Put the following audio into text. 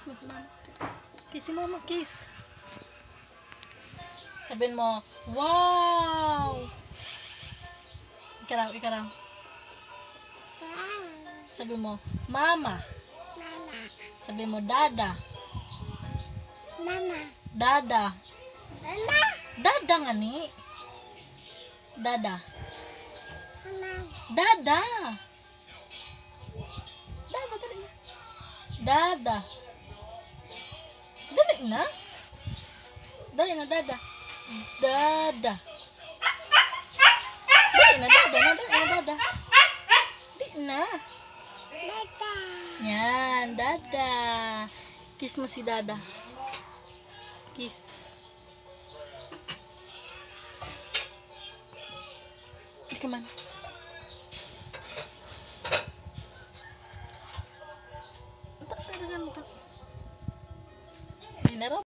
mo si mama. Kiss si mama, kiss. Sabihin mo, wow! Ikaraw, ikaraw. Sabihin mo, mama. Mama. Sabihin mo, dada. Mama. Dada. Mama. Dada nga ni. Dada. Mama. Dada. Dada, dali na. Dada. Dali na. Dali na, dada. Dada. Dali na, dada na, dali na, dada. Dali na. Dada. Yan, dada. Kiss mo si dada. Kiss. Come on. Tatagan mo ka. Minero.